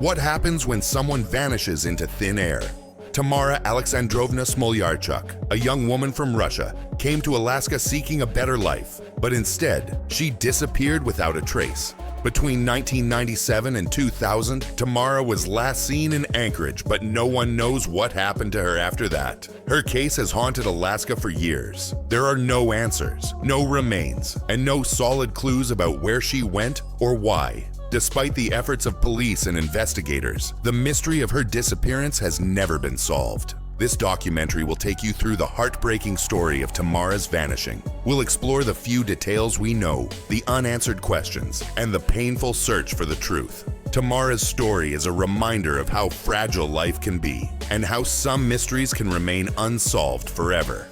What happens when someone vanishes into thin air? Tamara Aleksandrovna Smolyarchuk, a young woman from Russia, came to Alaska seeking a better life, but instead, she disappeared without a trace. Between 1997 and 2000, Tamara was last seen in Anchorage, but no one knows what happened to her after that. Her case has haunted Alaska for years. There are no answers, no remains, and no solid clues about where she went or why. Despite the efforts of police and investigators, the mystery of her disappearance has never been solved. This documentary will take you through the heartbreaking story of Tamara's vanishing. We'll explore the few details we know, the unanswered questions, and the painful search for the truth. Tamara's story is a reminder of how fragile life can be, and how some mysteries can remain unsolved forever.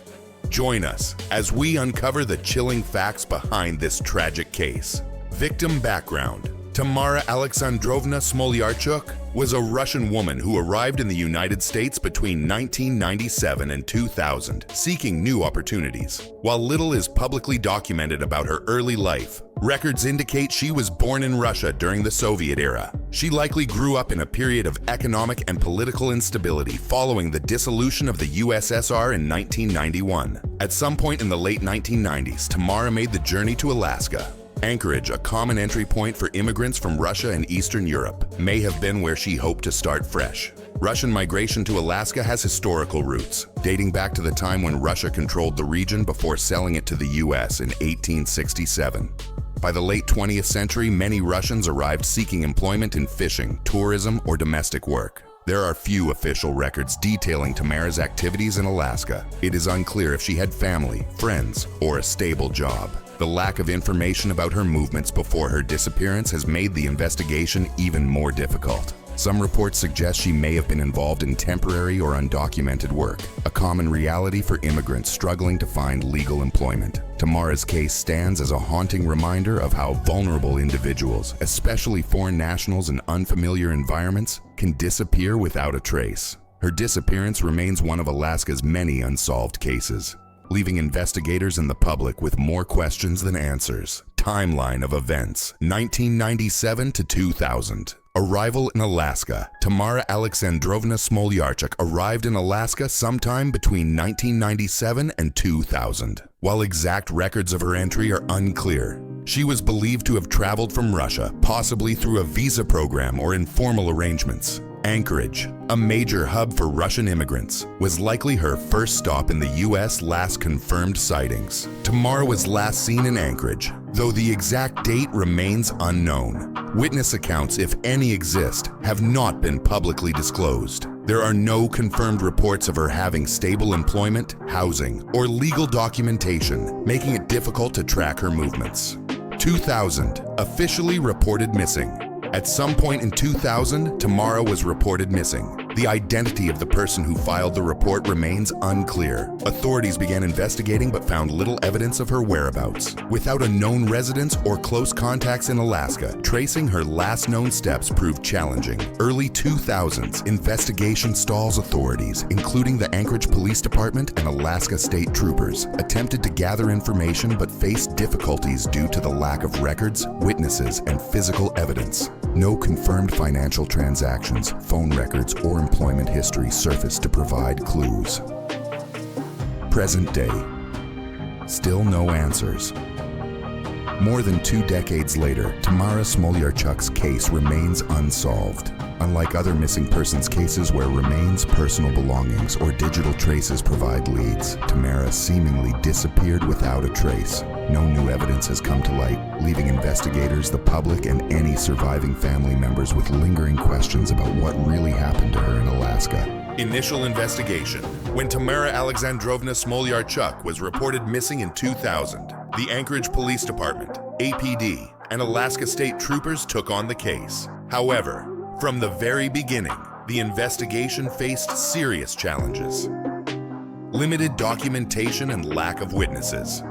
Join us as we uncover the chilling facts behind this tragic case. Victim background: Tamara Aleksandrovna Smolyarchuk was a Russian woman who arrived in the United States between 1997 and 2000, seeking new opportunities. While little is publicly documented about her early life, records indicate she was born in Russia during the Soviet era. She likely grew up in a period of economic and political instability following the dissolution of the USSR in 1991. At some point in the late 1990s, Tamara made the journey to Alaska. Anchorage, a common entry point for immigrants from Russia and Eastern Europe, may have been where she hoped to start fresh. Russian migration to Alaska has historical roots, dating back to the time when Russia controlled the region before selling it to the US in 1867. By the late 20th century, many Russians arrived seeking employment in fishing, tourism, or domestic work. There are few official records detailing Tamara's activities in Alaska. It is unclear if she had family, friends, or a stable job. The lack of information about her movements before her disappearance has made the investigation even more difficult. Some reports suggest she may have been involved in temporary or undocumented work, a common reality for immigrants struggling to find legal employment. Tamara's case stands as a haunting reminder of how vulnerable individuals, especially foreign nationals in unfamiliar environments, can disappear without a trace. Her disappearance remains one of Alaska's many unsolved cases, leaving investigators and the public with more questions than answers. Timeline of events: 1997 to 2000. Arrival in Alaska: Tamara Aleksandrovna Smolyarchuk arrived in Alaska sometime between 1997 and 2000. While exact records of her entry are unclear, she was believed to have traveled from Russia, possibly through a visa program or informal arrangements. Anchorage, a major hub for Russian immigrants, was likely her first stop in the U.S. last confirmed sightings. Tamara was last seen in Anchorage, though the exact date remains unknown. Witness accounts, if any exist, have not been publicly disclosed. There are no confirmed reports of her having stable employment, housing, or legal documentation, making it difficult to track her movements. 2000, officially reported missing. At some point in 2000, Tamara was reported missing. The identity of the person who filed the report remains unclear. Authorities began investigating but found little evidence of her whereabouts. Without a known residence or close contacts in Alaska, tracing her last known steps proved challenging. Early 2000s, investigation stalls authorities, including the Anchorage Police Department and Alaska State Troopers, attempted to gather information but faced difficulties due to the lack of records, witnesses, and physical evidence. No confirmed financial transactions, phone records, or employment history surfaced to provide clues. Present day. Still no answers. More than 2 decades later, Tamara Smolyarchuk's case remains unsolved. Unlike other missing persons cases where remains, personal belongings, or digital traces provide leads, Tamara seemingly disappeared without a trace. No new evidence has come to light, leaving investigators, the public, and any surviving family members with lingering questions about what really happened to her in Alaska. Initial investigation. When Tamara Aleksandrovna Smolyarchuk was reported missing in 2000, the Anchorage Police Department, APD, and Alaska State Troopers took on the case. However, from the very beginning, the investigation faced serious challenges. Limited documentation and lack of witnesses.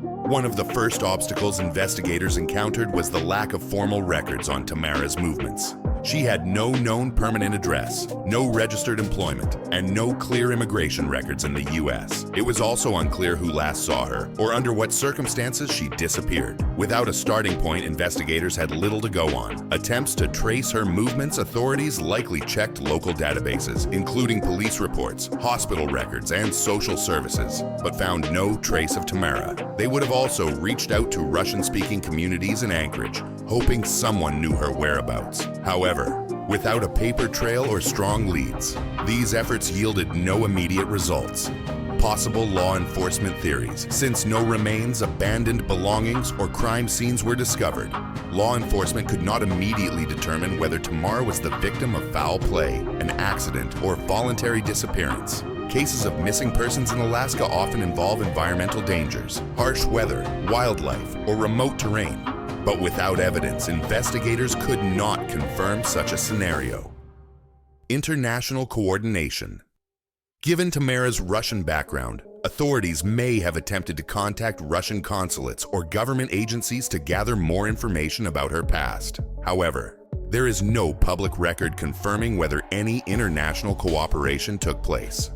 One of the first obstacles investigators encountered was the lack of formal records on Tamara's movements. She had no known permanent address, no registered employment, and no clear immigration records in the U.S. It was also unclear who last saw her or under what circumstances she disappeared. Without a starting point, investigators had little to go on. Attempts to trace her movements, authorities likely checked local databases, including police reports, hospital records, and social services, but found no trace of Tamara. They would have also reached out to Russian-speaking communities in Anchorage, hoping someone knew her whereabouts. However, without a paper trail or strong leads, these efforts yielded no immediate results. Possible law enforcement theories. Since no remains, abandoned belongings, or crime scenes were discovered, law enforcement could not immediately determine whether Tamara was the victim of foul play, an accident, or voluntary disappearance. Cases of missing persons in Alaska often involve environmental dangers, harsh weather, wildlife, or remote terrain. But without evidence, investigators could not confirm such a scenario. International coordination. Given Tamara's Russian background, authorities may have attempted to contact Russian consulates or government agencies to gather more information about her past. However, there is no public record confirming whether any international cooperation took place.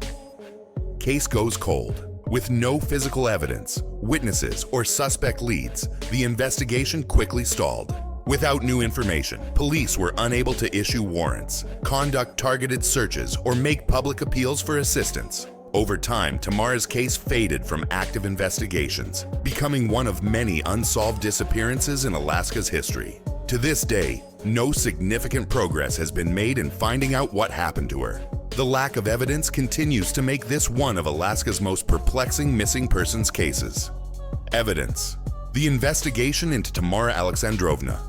Case goes cold. With no physical evidence, witnesses, or suspect leads, the investigation quickly stalled. Without new information, police were unable to issue warrants, conduct targeted searches, or make public appeals for assistance. Over time, Tamara's case faded from active investigations, becoming one of many unsolved disappearances in Alaska's history. To this day, no significant progress has been made in finding out what happened to her. The lack of evidence continues to make this one of Alaska's most perplexing missing persons cases. Evidence. The investigation into Tamara Aleksandrovna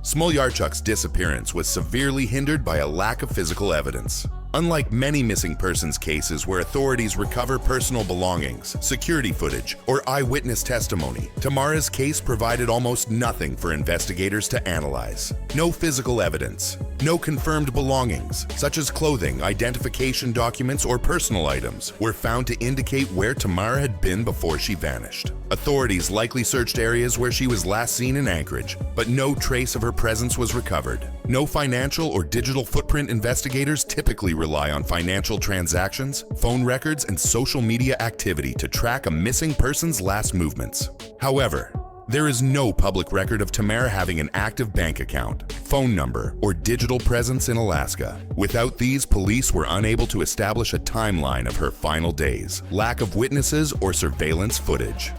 Smolyarchuk's disappearance was severely hindered by a lack of physical evidence. Unlike many missing persons cases where authorities recover personal belongings, security footage, or eyewitness testimony, Tamara's case provided almost nothing for investigators to analyze. No physical evidence, no confirmed belongings, such as clothing, identification documents, or personal items, were found to indicate where Tamara had been before she vanished. Authorities likely searched areas where she was last seen in Anchorage, but no trace of her presence was recovered. No financial or digital footprint. Investigators typically rely on financial transactions, phone records, and social media activity to track a missing person's last movements. However, there is no public record of Tamara having an active bank account, phone number, or digital presence in Alaska. Without these, police were unable to establish a timeline of her final days, lack of witnesses, or surveillance footage.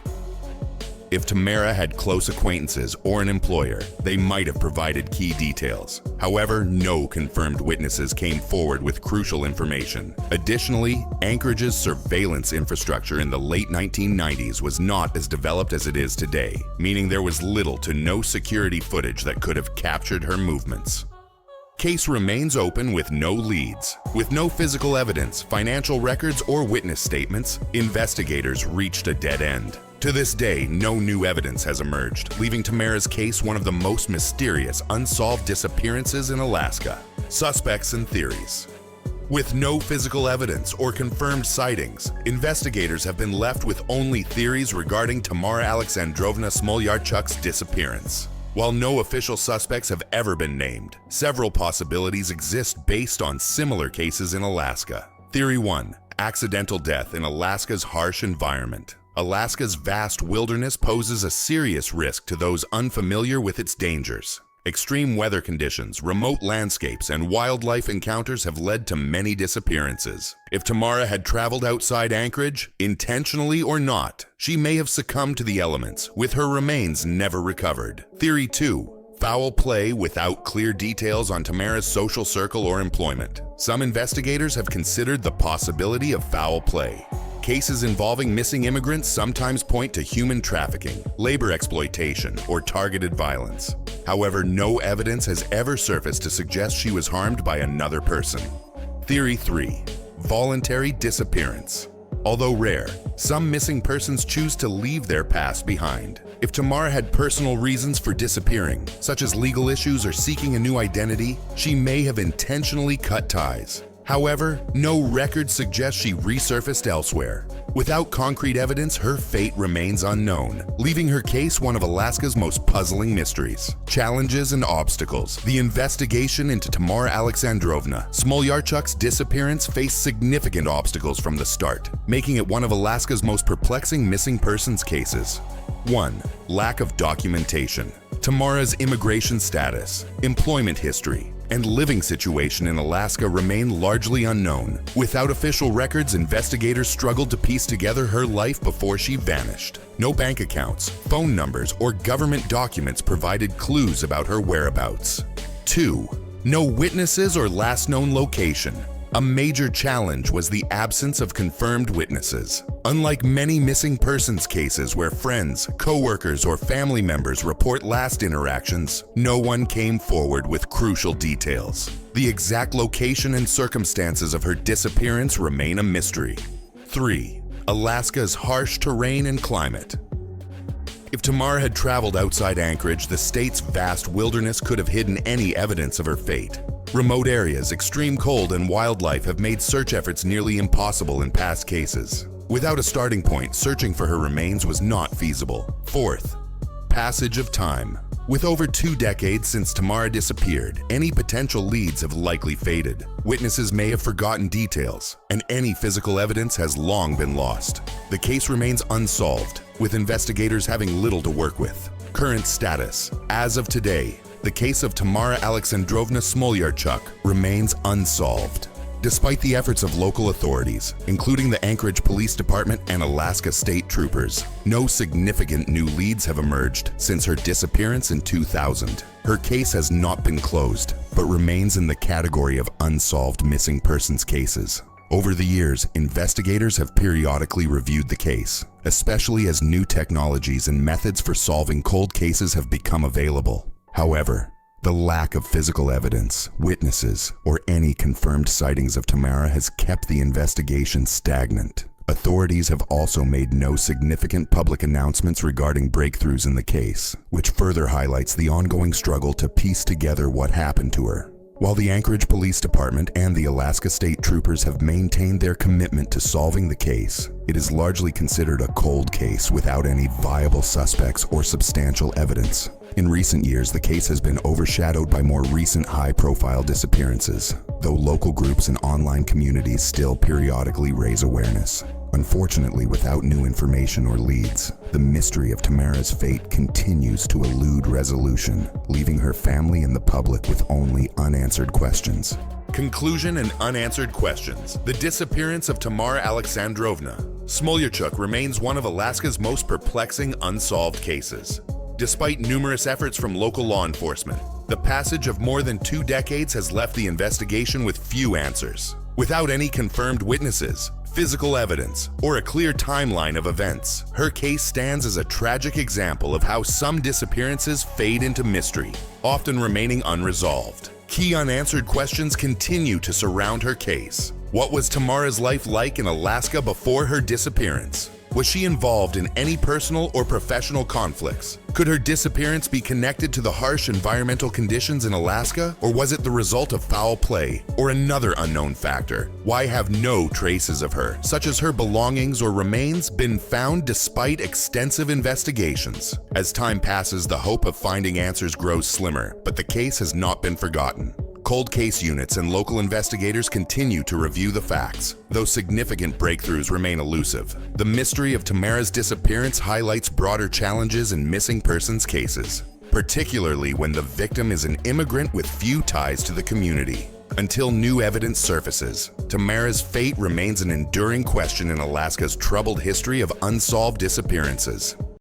If Tamara had close acquaintances or an employer, they might have provided key details. However, no confirmed witnesses came forward with crucial information. Additionally, Anchorage's surveillance infrastructure in the late 1990s was not as developed as it is today, meaning there was little to no security footage that could have captured her movements. Case remains open with no leads. With no physical evidence, financial records, or witness statements, investigators reached a dead end. To this day, no new evidence has emerged, leaving Tamara's case one of the most mysterious unsolved disappearances in Alaska. Suspects and theories. With no physical evidence or confirmed sightings, investigators have been left with only theories regarding Tamara Aleksandrovna Smolyarchuk's disappearance. While no official suspects have ever been named, several possibilities exist based on similar cases in Alaska. Theory 1. Accidental death in Alaska's harsh environment. Alaska's vast wilderness poses a serious risk to those unfamiliar with its dangers. Extreme weather conditions, remote landscapes, and wildlife encounters have led to many disappearances. If Tamara had traveled outside Anchorage, intentionally or not, she may have succumbed to the elements, with her remains never recovered. Theory 2. Foul play without clear details on Tamara's social circle or employment. Some investigators have considered the possibility of foul play. Cases involving missing immigrants sometimes point to human trafficking, labor exploitation, or targeted violence. However, no evidence has ever surfaced to suggest she was harmed by another person. Theory 3. Voluntary disappearance. Although rare, some missing persons choose to leave their past behind. If Tamara had personal reasons for disappearing, such as legal issues or seeking a new identity, she may have intentionally cut ties. However, no record suggests she resurfaced elsewhere. Without concrete evidence, her fate remains unknown, leaving her case one of Alaska's most puzzling mysteries. Challenges and obstacles. The investigation into Tamara Aleksandrovna Smolyarchuk's disappearance faced significant obstacles from the start, making it one of Alaska's most perplexing missing persons cases. 1. Lack of documentation. Tamara's immigration status, employment history, and living situation in Alaska remain largely unknown. Without official records, investigators struggled to piece together her life before she vanished. No bank accounts, phone numbers, or government documents provided clues about her whereabouts. 2. No witnesses or last known location. A major challenge was the absence of confirmed witnesses. Unlike many missing persons cases where friends, co-workers, or family members report last interactions, no one came forward with crucial details. The exact location and circumstances of her disappearance remain a mystery. 3. Alaska's harsh terrain and climate. If Tamara had traveled outside Anchorage, the state's vast wilderness could have hidden any evidence of her fate. Remote areas, extreme cold, and wildlife have made search efforts nearly impossible in past cases. Without a starting point, searching for her remains was not feasible. 4th, passage of time. With over 2 decades since Tamara disappeared, any potential leads have likely faded. Witnesses may have forgotten details, and any physical evidence has long been lost. The case remains unsolved, with investigators having little to work with. Current status. As of today, the case of Tamara Aleksandrovna Smolyarchuk remains unsolved. Despite the efforts of local authorities, including the Anchorage Police Department and Alaska State Troopers, no significant new leads have emerged since her disappearance in 2000. Her case has not been closed, but remains in the category of unsolved missing persons cases. Over the years, investigators have periodically reviewed the case, especially as new technologies and methods for solving cold cases have become available. However, the lack of physical evidence, witnesses, or any confirmed sightings of Tamara has kept the investigation stagnant. Authorities have also made no significant public announcements regarding breakthroughs in the case, which further highlights the ongoing struggle to piece together what happened to her. While the Anchorage Police Department and the Alaska State Troopers have maintained their commitment to solving the case, it is largely considered a cold case without any viable suspects or substantial evidence. In recent years, the case has been overshadowed by more recent high-profile disappearances, though local groups and online communities still periodically raise awareness. Unfortunately, without new information or leads, the mystery of Tamara's fate continues to elude resolution, leaving her family and the public with only unanswered questions. Conclusion and unanswered questions. The disappearance of Tamara Aleksandrovna Smolyarchuk remains one of Alaska's most perplexing unsolved cases. Despite numerous efforts from local law enforcement, the passage of more than 2 decades has left the investigation with few answers. Without any confirmed witnesses, physical evidence, or a clear timeline of events, her case stands as a tragic example of how some disappearances fade into mystery, often remaining unresolved. Key unanswered questions continue to surround her case. What was Tamara's life like in Alaska before her disappearance? Was she involved in any personal or professional conflicts? Could her disappearance be connected to the harsh environmental conditions in Alaska? Or was it the result of foul play or another unknown factor? Why have no traces of her, such as her belongings or remains, been found despite extensive investigations? As time passes, the hope of finding answers grows slimmer, but the case has not been forgotten. Cold case units and local investigators continue to review the facts, though significant breakthroughs remain elusive. The mystery of Tamara's disappearance highlights broader challenges in missing persons cases, particularly when the victim is an immigrant with few ties to the community. Until new evidence surfaces, Tamara's fate remains an enduring question in Alaska's troubled history of unsolved disappearances.